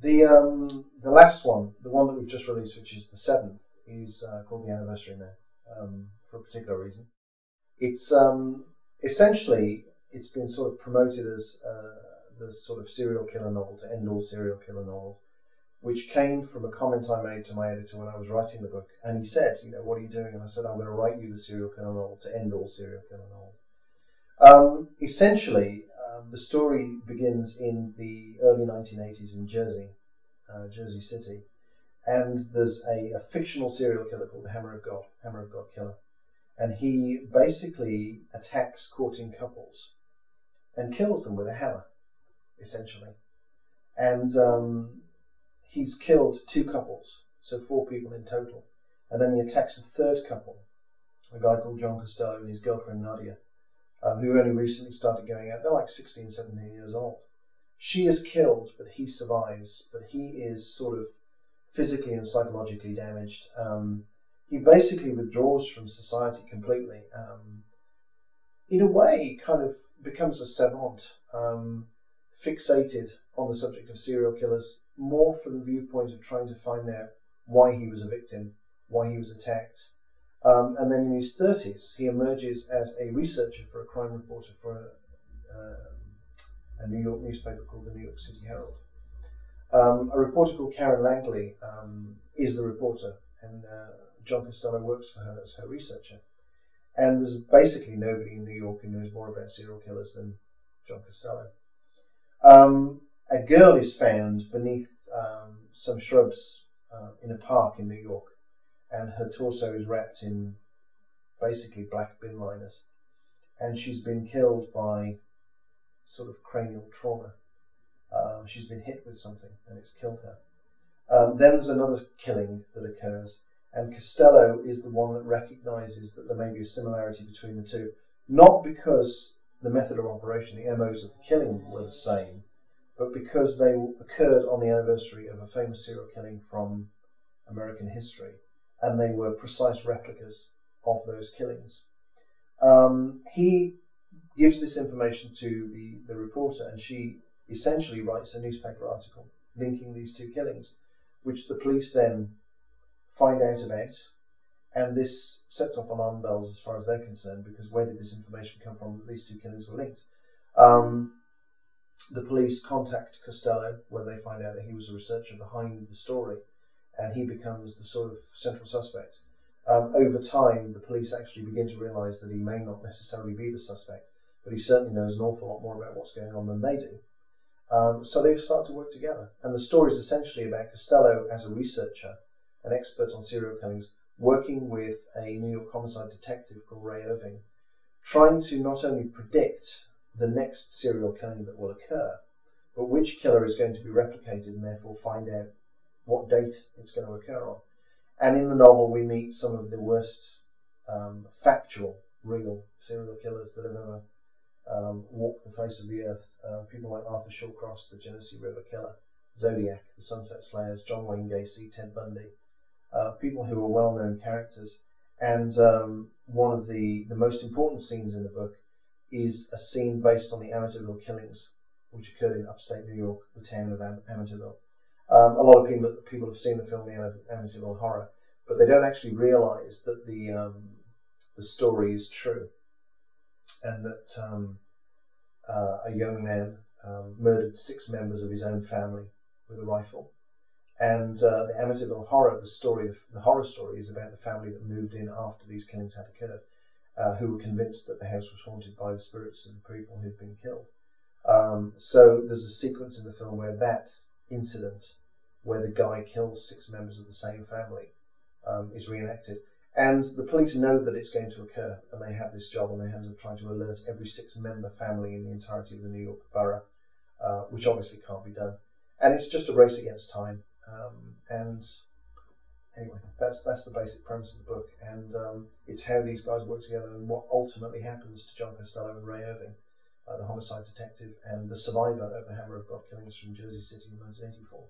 The last one, the one that we've just released, which is the 7th, is called The Anniversary now, for a particular reason. It's essentially, it's been sort of promoted as the sort of serial killer novel to end all serial killer novels, which came from a comment I made to my editor when I was writing the book. And he said, you know, what are you doing? And I said, I'm going to write you the serial killer novel to end all serial killer novels. Essentially, the story begins in the early 1980s in Jersey, Jersey City, and there's a fictional serial killer called the Hammer of God Killer. And he basically attacks courting couples and kills them with a hammer, essentially. And he's killed 2 couples, so 4 people in total. And then he attacks a 3rd couple, a guy called John Costello and his girlfriend Nadia, who only recently started going out. They're like 16, 17 years old. She is killed, but he survives. But he is sort of physically and psychologically damaged. He basically withdraws from society completely. In a way, kind of becomes a savant, fixated on the subject of serial killers, more from the viewpoint of trying to find out why he was a victim, why he was attacked. And then in his 30s, he emerges as a researcher for a crime reporter for a New York newspaper called the New York City Herald. A reporter called Karen Langley is the reporter, and John Costello works for her as her researcher. And there's basically nobody in New York who knows more about serial killers than John Costello. A girl is found beneath some shrubs in a park in New York, and her torso is wrapped in basically black bin liners, and she's been killed by sort of cranial trauma. She's been hit with something and it's killed her. Then there's another killing that occurs, and Costello is the one that recognises that there may be a similarity between the two, not because the method of operation, the MOs of the killing were the same, but because they occurred on the anniversary of a famous serial killing from American history, and they were precise replicas of those killings. He gives this information to the reporter, and she essentially writes a newspaper article linking these 2 killings, which the police then find out about, and this sets off alarm bells as far as they're concerned, because where did this information come from that these 2 killings were linked? The police contact Costello when they find out that he was a researcher behind the story, and he becomes the sort of central suspect. Over time, the police actually begin to realise that he may not necessarily be the suspect, but he certainly knows an awful lot more about what's going on than they do. So they start to work together. And the story is essentially about Costello as a researcher, an expert on serial killings, working with a New York homicide detective called Ray Irving, trying to not only predict the next serial killing that will occur, but which killer is going to be replicated, and therefore find out what date it's going to occur on. And in the novel we meet some of the worst factual, real serial killers that have ever walked the face of the earth. People like Arthur Shawcross, the Genesee River Killer, Zodiac, the Sunset Slayers, John Wayne Gacy, Ted Bundy, people who are well-known characters. And one of the most important scenes in the book is a scene based on the Amityville killings, which occurred in upstate New York, the town of Amityville. A lot of people have seen the film The Amityville Horror, but they don't actually realise that the story is true, and that a young man murdered 6 members of his own family with a rifle. And the Amityville Horror, the horror story, is about the family that moved in after these killings had occurred, who were convinced that the house was haunted by the spirits of the people who'd been killed. So there's a sequence in the film where that incident, where the guy kills 6 members of the same family, is reenacted. And the police know that it's going to occur, and they have this job on their hands of trying to alert every 6-member family in the entirety of the New York borough, which obviously can't be done. And it's just a race against time. And anyway, that's the basic premise of the book, and it's how these guys work together and what ultimately happens to John Costello and Ray Irving, the homicide detective and the survivor of the Hammer of God killings from Jersey City in 1984.